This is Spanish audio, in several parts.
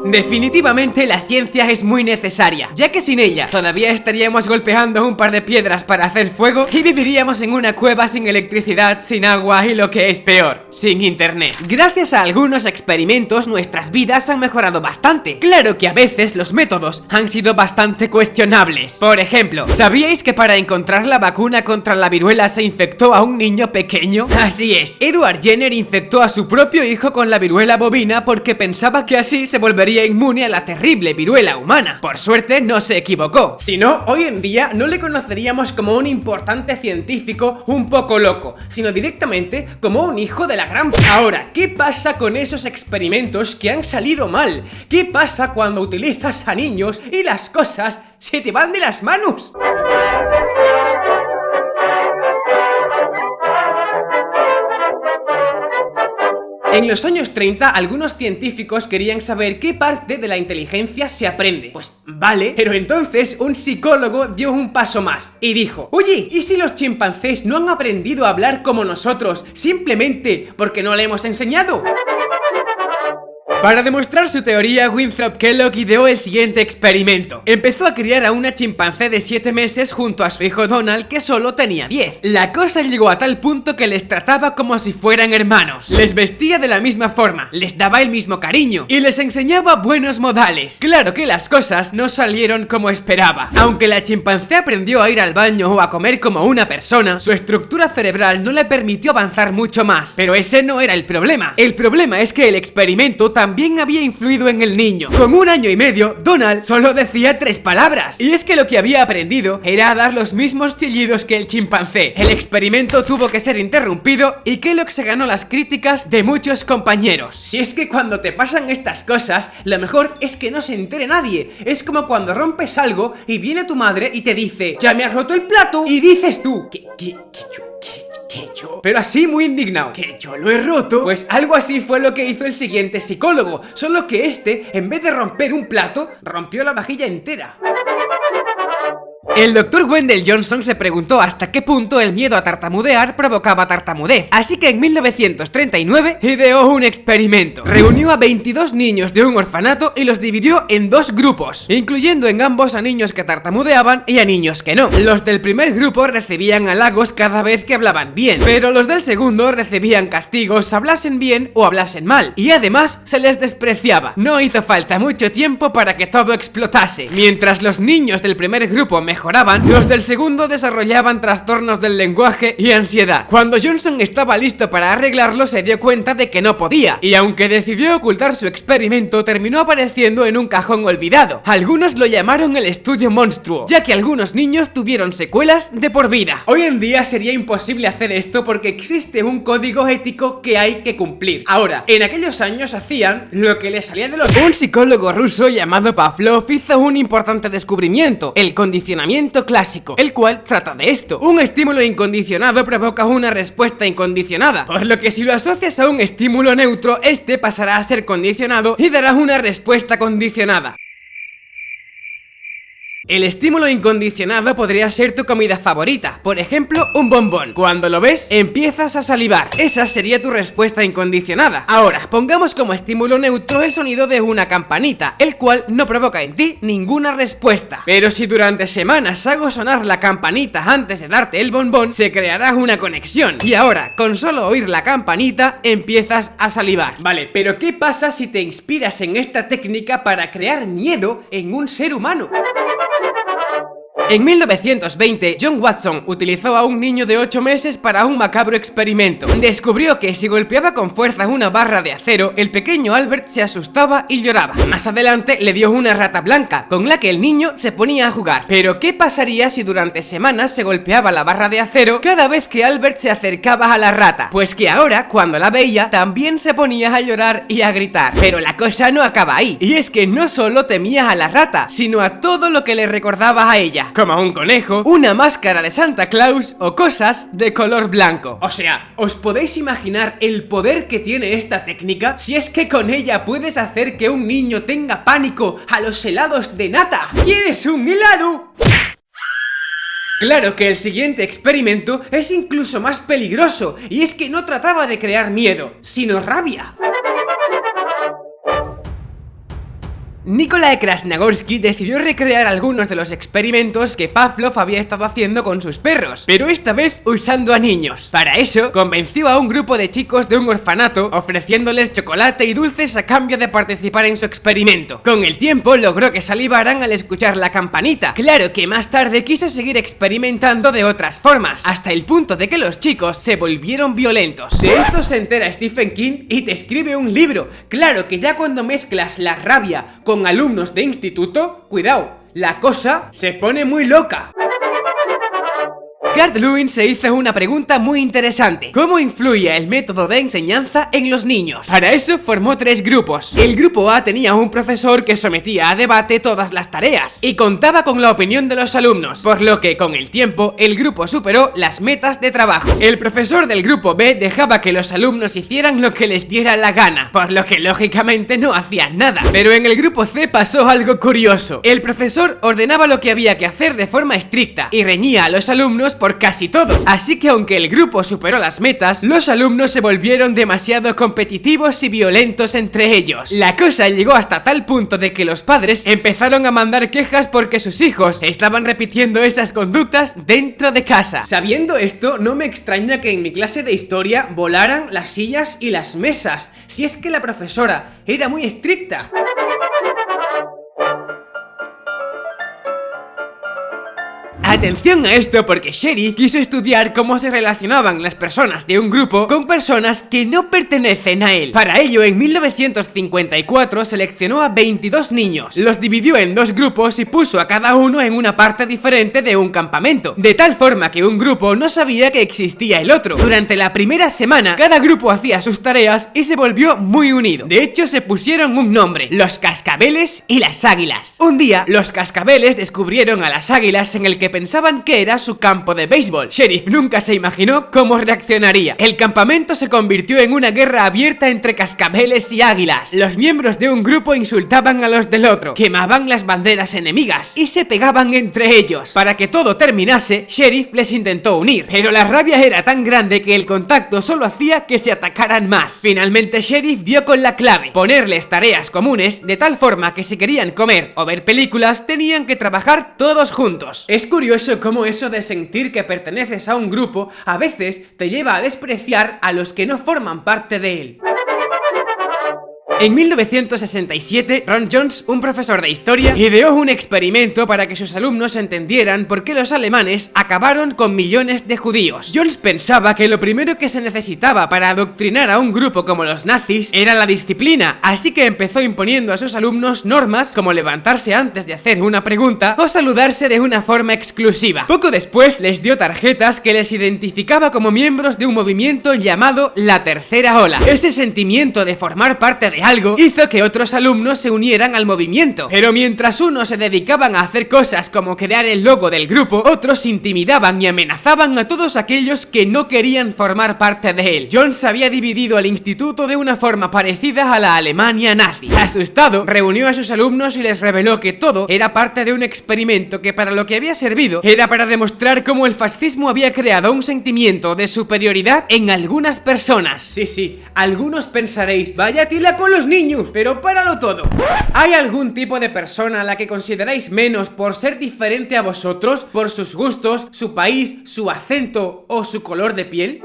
Definitivamente la ciencia es muy necesaria, ya que sin ella todavía estaríamos golpeando un par de piedras para hacer fuego y viviríamos en una cueva sin electricidad, sin agua y lo que es peor, sin internet. Gracias a algunos experimentos nuestras vidas han mejorado bastante. Claro que a veces los métodos han sido bastante cuestionables. Por ejemplo, ¿sabíais que para encontrar la vacuna contra la viruela se infectó a un niño pequeño? Así es, Edward Jenner infectó a su propio hijo con la viruela bovina porque pensaba que así se volvería inmune a la terrible viruela humana. Por suerte no se equivocó. Si no, hoy en día no le conoceríamos como un importante científico un poco loco, sino directamente como un hijo de la gran... Ahora, ¿qué pasa con esos experimentos que han salido mal? ¿Qué pasa cuando utilizas a niños y las cosas se te van de las manos? En los años 30, algunos científicos querían saber qué parte de la inteligencia se aprende. Pues vale, pero entonces un psicólogo dio un paso más y dijo: oye, ¿y si los chimpancés no han aprendido a hablar como nosotros simplemente porque no le hemos enseñado? Para demostrar su teoría, Winthrop Kellogg ideó el siguiente experimento. Empezó a criar a una chimpancé de 7 meses junto a su hijo Donald, que solo tenía 10. La cosa llegó a tal punto que les trataba como si fueran hermanos. Les vestía de la misma forma, les daba el mismo cariño y les enseñaba buenos modales. Claro que las cosas no salieron como esperaba. Aunque la chimpancé aprendió a ir al baño o a comer como una persona, su estructura cerebral no le permitió avanzar mucho más. Pero ese no era el problema. El problema es que el experimento también había influido en el niño. Con 1 año y medio, Donald solo decía 3 palabras. Y es que lo que había aprendido era a dar los mismos chillidos que el chimpancé. El experimento tuvo que ser interrumpido y Kellogg se ganó las críticas de muchos compañeros. Si es que cuando te pasan estas cosas, lo mejor es que no se entere nadie. Es como cuando rompes algo y viene tu madre y te dice: ya me has roto el plato, y dices tú: ¿Qué yo? Pero así muy indignado: ¿que yo lo he roto? Pues algo así fue lo que hizo el siguiente psicólogo, solo que este, en vez de romper un plato, rompió la vajilla entera. El doctor Wendell Johnson se preguntó hasta qué punto el miedo a tartamudear provocaba tartamudez, así que en 1939 ideó un experimento. Reunió a 22 niños de un orfanato y los dividió en 2 grupos, incluyendo en ambos a niños que tartamudeaban y a niños que no. Los del primer grupo recibían halagos cada vez que hablaban bien, pero los del segundo recibían castigos hablasen bien o hablasen mal, y además se les despreciaba. No hizo falta mucho tiempo para que todo explotase. Mientras los niños del primer grupo mejoraban, los del segundo desarrollaban trastornos del lenguaje y ansiedad. Cuando Johnson estaba listo para arreglarlo, se dio cuenta de que no podía, y aunque decidió ocultar su experimento, terminó apareciendo en un cajón olvidado. Algunos lo llamaron el estudio monstruo, ya que algunos niños tuvieron secuelas de por vida. Hoy en día sería imposible hacer esto porque existe un código ético que hay que cumplir. Ahora, en aquellos años hacían lo que les salía de los... Un psicólogo ruso llamado Pavlov hizo un importante descubrimiento: el condicionamiento clásico, el cual trata de esto. Un estímulo incondicionado provoca una respuesta incondicionada, por lo que si lo asocias a un estímulo neutro, este pasará a ser condicionado y dará una respuesta condicionada. El estímulo incondicionado podría ser tu comida favorita, por ejemplo, un bombón. Cuando lo ves, empiezas a salivar. Esa sería tu respuesta incondicionada. Ahora, pongamos como estímulo neutro el sonido de una campanita, el cual no provoca en ti ninguna respuesta. Pero si durante semanas hago sonar la campanita antes de darte el bombón, se creará una conexión. Y ahora, con solo oír la campanita, empiezas a salivar. Vale, pero ¿qué pasa si te inspiras en esta técnica para crear miedo en un ser humano? En 1920, John Watson utilizó a un niño de 8 meses para un macabro experimento. Descubrió que si golpeaba con fuerza una barra de acero, el pequeño Albert se asustaba y lloraba. Más adelante le dio una rata blanca, con la que el niño se ponía a jugar. Pero ¿qué pasaría si durante semanas se golpeaba la barra de acero cada vez que Albert se acercaba a la rata? Pues que ahora, cuando la veía, también se ponía a llorar y a gritar. Pero la cosa no acaba ahí, y es que no solo temía a la rata, sino a todo lo que le recordaba a ella, como un conejo, una máscara de Santa Claus o cosas de color blanco. O sea, ¿os podéis imaginar el poder que tiene esta técnica? Si es que con ella puedes hacer que un niño tenga pánico a los helados de nata. ¿Quieres un helado? Claro que el siguiente experimento es incluso más peligroso, y es que no trataba de crear miedo, sino rabia. Nikolai Krasnogorski decidió recrear algunos de los experimentos que Pavlov había estado haciendo con sus perros, pero esta vez usando a niños. Para eso, convenció a un grupo de chicos de un orfanato, ofreciéndoles chocolate y dulces a cambio de participar en su experimento. Con el tiempo logró que salivaran al escuchar la campanita. Claro que más tarde quiso seguir experimentando de otras formas, hasta el punto de que los chicos se volvieron violentos. De esto se entera Stephen King y te escribe un libro. Claro que ya cuando mezclas la rabia con alumnos de instituto, cuidado, la cosa se pone muy loca. Carl Lewin se hizo una pregunta muy interesante: ¿cómo influye el método de enseñanza en los niños? Para eso formó 3 grupos. El grupo A tenía un profesor que sometía a debate todas las tareas y contaba con la opinión de los alumnos, por lo que con el tiempo el grupo superó las metas de trabajo. El profesor del grupo B dejaba que los alumnos hicieran lo que les diera la gana, por lo que lógicamente no hacían nada. Pero en el grupo C pasó algo curioso. El profesor ordenaba lo que había que hacer de forma estricta y reñía a los alumnos por casi todo. Así que aunque el grupo superó las metas, los alumnos se volvieron demasiado competitivos y violentos entre ellos. La cosa llegó hasta tal punto de que los padres empezaron a mandar quejas porque sus hijos estaban repitiendo esas conductas dentro de casa. Sabiendo esto, no me extraña que en mi clase de historia volaran las sillas y las mesas, si es que la profesora era muy estricta. Atención a esto, porque Sheriff quiso estudiar cómo se relacionaban las personas de un grupo con personas que no pertenecen a él. Para ello, en 1954 seleccionó a 22 niños, los dividió en 2 grupos y puso a cada uno en una parte diferente de un campamento, de tal forma que un grupo no sabía que existía el otro. Durante la primera semana, cada grupo hacía sus tareas y se volvió muy unido. De hecho, se pusieron un nombre: los cascabeles y las águilas. Un día, los cascabeles descubrieron a las águilas en el que pensaban que era su campo de béisbol. Sheriff nunca se imaginó cómo reaccionaría. El campamento se convirtió en una guerra abierta entre cascabeles y águilas. Los miembros de un grupo insultaban a los del otro, quemaban las banderas enemigas y se pegaban entre ellos. Para que todo terminase, Sheriff les intentó unir, pero la rabia era tan grande que el contacto solo hacía que se atacaran más. Finalmente Sheriff dio con la clave: ponerles tareas comunes de tal forma que si querían comer o ver películas tenían que trabajar todos juntos. Es curioso cómo eso de sentir que perteneces a un grupo a veces te lleva a despreciar a los que no forman parte de él. En 1967, Ron Jones, un profesor de historia, ideó un experimento para que sus alumnos entendieran por qué los alemanes acabaron con millones de judíos. Jones pensaba que lo primero que se necesitaba para adoctrinar a un grupo como los nazis era la disciplina, así que empezó imponiendo a sus alumnos normas como levantarse antes de hacer una pregunta o saludarse de una forma exclusiva. Poco después les dio tarjetas que les identificaba como miembros de un movimiento llamado la Tercera Ola. Ese sentimiento de formar parte de algo hizo que otros alumnos se unieran al movimiento, pero mientras unos se dedicaban a hacer cosas como crear el logo del grupo, otros intimidaban y amenazaban a todos aquellos que no querían formar parte de él. Jones había dividido al instituto de una forma parecida a la Alemania nazi. Asustado, reunió a sus alumnos y les reveló que todo era parte de un experimento que para lo que había servido era para demostrar cómo el fascismo había creado un sentimiento de superioridad en algunas personas. Sí, algunos pensaréis: vaya tila con los niños, pero páralo todo. ¿Hay algún tipo de persona a la que consideráis menos por ser diferente a vosotros, por sus gustos, su país, su acento o su color de piel?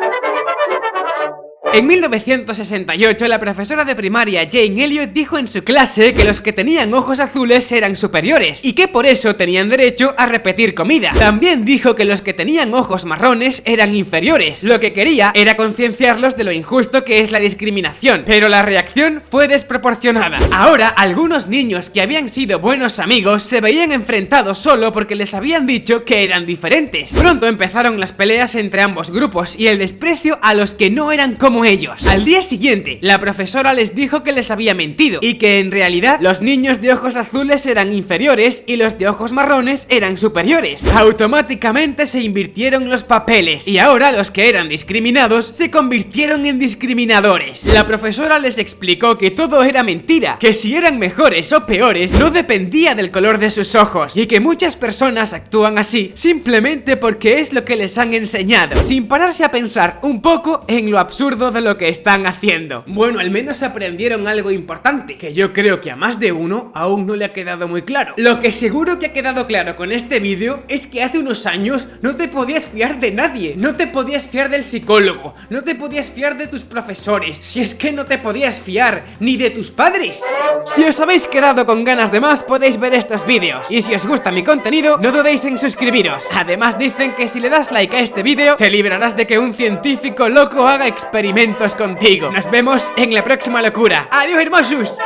En 1968, la profesora de primaria Jane Elliot dijo en su clase que los que tenían ojos azules eran superiores y que por eso tenían derecho a repetir comida. También dijo que los que tenían ojos marrones eran inferiores. Lo que quería era concienciarlos de lo injusto que es la discriminación, pero la reacción fue desproporcionada. Ahora, algunos niños que habían sido buenos amigos se veían enfrentados solo porque les habían dicho que eran diferentes. Pronto empezaron las peleas entre ambos grupos y el desprecio a los que no eran como ellos. Al día siguiente, la profesora les dijo que les había mentido y que en realidad los niños de ojos azules eran inferiores y los de ojos marrones eran superiores. Automáticamente se invirtieron los papeles y ahora los que eran discriminados se convirtieron en discriminadores. La profesora les explicó que todo era mentira, que si eran mejores o peores no dependía del color de sus ojos y que muchas personas actúan así simplemente porque es lo que les han enseñado, sin pararse a pensar un poco en lo absurdo todo lo que están haciendo. Bueno, al menos aprendieron algo importante, que yo creo que a más de uno aún no le ha quedado muy claro. Lo que seguro que ha quedado claro con este vídeo es que hace unos años no te podías fiar de nadie, no te podías fiar del psicólogo, no te podías fiar de tus profesores, si es que no te podías fiar ni de tus padres. Si os habéis quedado con ganas de más, podéis ver estos vídeos, y si os gusta mi contenido, no dudéis en suscribiros. Además dicen que si le das like a este vídeo, te librarás de que un científico loco haga experimentos contigo. Nos vemos en la próxima locura. ¡Adiós, hermosos!